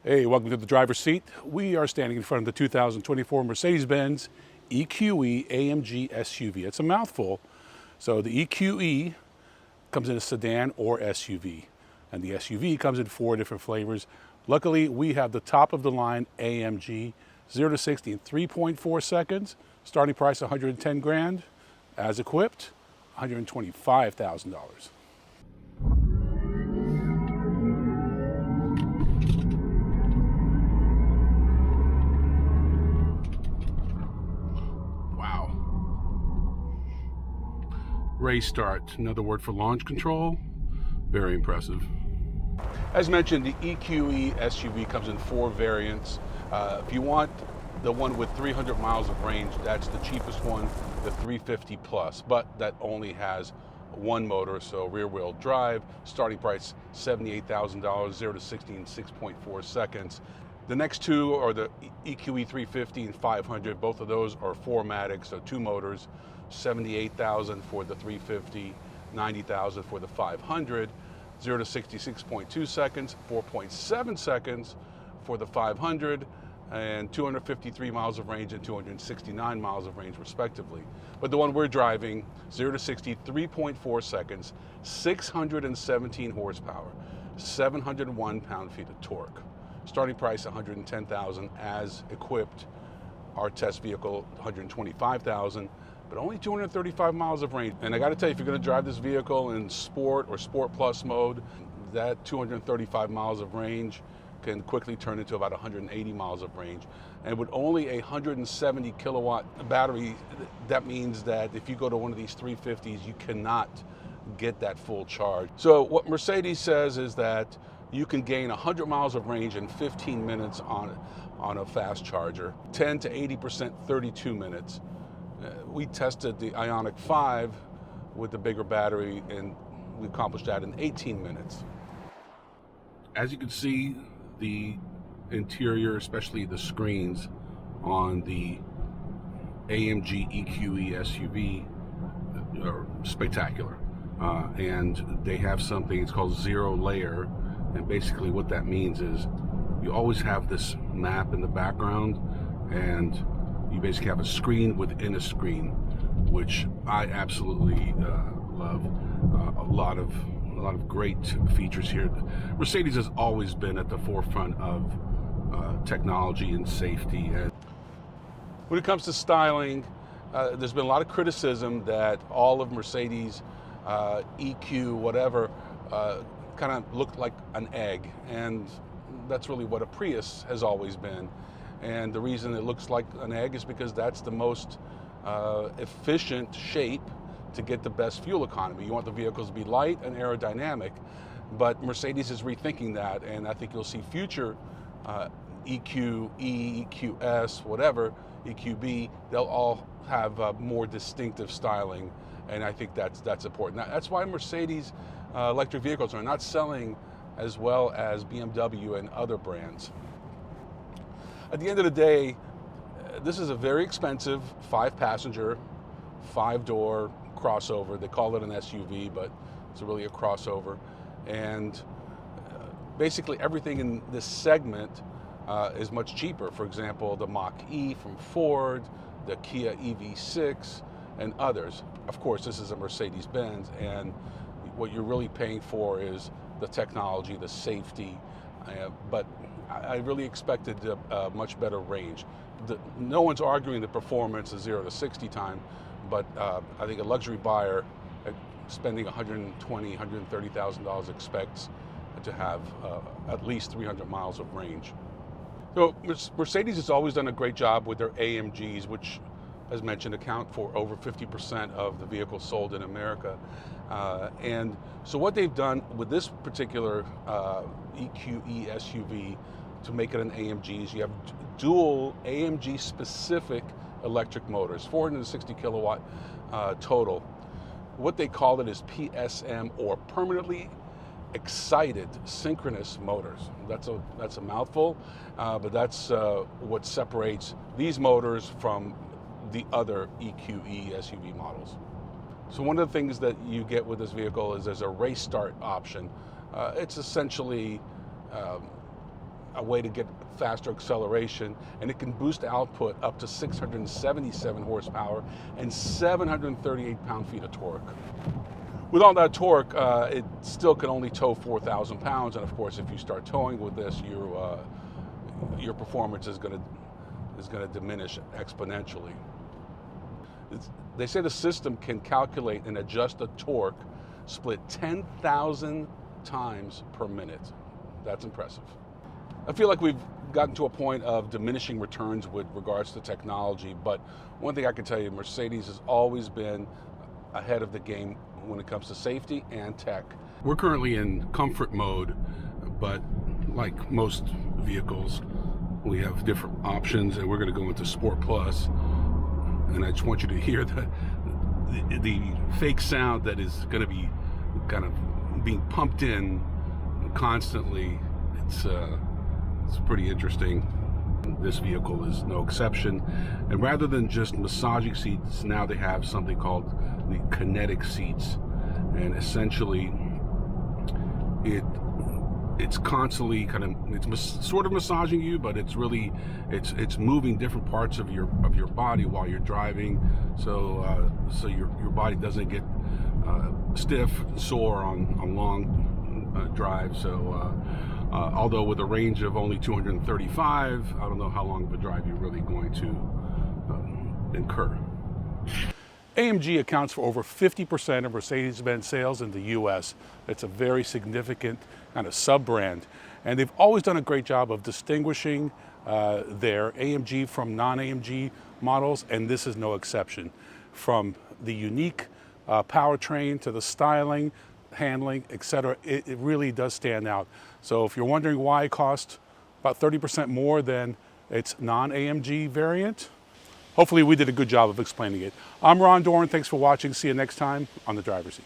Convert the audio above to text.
Hey, welcome to the driver's seat. We are standing in front of the 2024 Mercedes-Benz EQE AMG SUV. It's a mouthful. So the EQE comes in a sedan or SUV, and the SUV comes in 4 different flavors. Luckily, we have the top of the line AMG 0 to 60 in 3.4 seconds. Starting price $110 grand. As equipped, $125,000. Race start, another word for launch control. Very impressive. As mentioned, the EQE SUV comes in 4 variants. If you want the one with 300 miles of range, that's the cheapest one, the 350 Plus, but that only has one motor, so rear wheel drive. Starting price $78,000, 0 to 60 in 6.4 seconds. The next two are the EQE350 and 500. Both of those are 4MATIC, so 2 motors. $78,000 for the 350, $90,000 for the 500. 0 to 66.2 seconds, 4.7 seconds for the 500, and 253 miles of range and 269 miles of range respectively. But the one we're driving, 0 to 60, 3.4 seconds, 617 horsepower, 701 pound-feet of torque. Starting price $110,000 as equipped. Our test vehicle $125,000, but only 235 miles of range. And I got to tell you, if you're going to drive this vehicle in sport or sport plus mode, that 235 miles of range can quickly turn into about 180 miles of range. And with only a 170 kilowatt battery, that means that if you go to one of these 350s, you cannot get that full charge. So what Mercedes says is that you can gain 100 miles of range in 15 minutes on a fast charger, 10 to 80%, 32 minutes. We tested the Ioniq 5 with the bigger battery, and we accomplished that in 18 minutes. As you can see, the interior, especially the screens on the AMG EQE SUV, are spectacular. And they have something, it's called zero layer. And basically what that means is you always have this map in the background, and you basically have a screen within a screen, which I absolutely love. A lot of great features here. Mercedes has always been at the forefront of technology and safety. And when it comes to styling, there's been a lot of criticism that all of Mercedes EQ whatever kind of looked like an egg, and that's really what a Prius has always been. And the reason it looks like an egg is because that's the most efficient shape to get the best fuel economy. You want the vehicles to be light and aerodynamic, but Mercedes is rethinking that, and I think you'll see future EQE, EQS, whatever, EQB, they'll all have more distinctive styling, and I think that's important. That's why Mercedes electric vehicles are not selling as well as BMW and other brands. At the end of the day, this is a very expensive 5-passenger, 5-door crossover. They call it an SUV, but it's really a crossover. And basically everything in this segment is much cheaper. For example, the Mach-E from Ford, the Kia EV6, and others. Of course, this is a Mercedes-Benz, and what you're really paying for is the technology, the safety, but I really expected a much better range. No one's arguing the performance, the 0 to 60 time, but I think a luxury buyer spending $120,000, $130,000 expects to have at least 300 miles of range. So Mercedes has always done a great job with their AMGs, which, as mentioned, account for over 50% of the vehicles sold in America. And so what they've done with this particular EQE SUV to make it an AMG is you have dual AMG specific electric motors, 460 kilowatt total. What they call it is PSM, or permanently excited synchronous motors. That's a mouthful, but that's what separates these motors from the other EQE SUV models. So one of the things that you get with this vehicle is there's a race start option. It's essentially a way to get faster acceleration, and it can boost output up to 677 horsepower and 738 pound-feet of torque. With all that torque, it still can only tow 4,000 pounds, and of course, if you start towing with this, your performance is going to diminish exponentially. They say the system can calculate and adjust the torque split 10,000 times per minute. That's impressive. I feel like we've gotten to a point of diminishing returns with regards to technology, but one thing I can tell you, Mercedes has always been ahead of the game when it comes to safety and tech. We're currently in comfort mode, but like most vehicles, we have different options, and we're going to go into Sport Plus, and I just want you to hear the fake sound that is going to be kind of being pumped in constantly. It's pretty interesting. This vehicle is no exception, and rather than just massaging seats, now they have something called the kinetic seats, and essentially it's constantly sort of massaging you, but it's really it's moving different parts of your body while you're driving, so your body doesn't get stiff, sore on long drives. So although with a range of only 235, I don't know how long of a drive you're really going to incur. AMG accounts for over 50% of Mercedes-Benz sales in the US. It's a very significant kind of sub-brand, and they've always done a great job of distinguishing their AMG from non-AMG models, and this is no exception. From the unique powertrain to the styling, handling, etc., it really does stand out. So if you're wondering why it costs about 30% more than its non-AMG variant, hopefully we did a good job of explaining it. I'm Ron Doran. Thanks for watching. See you next time on The Driver's Seat.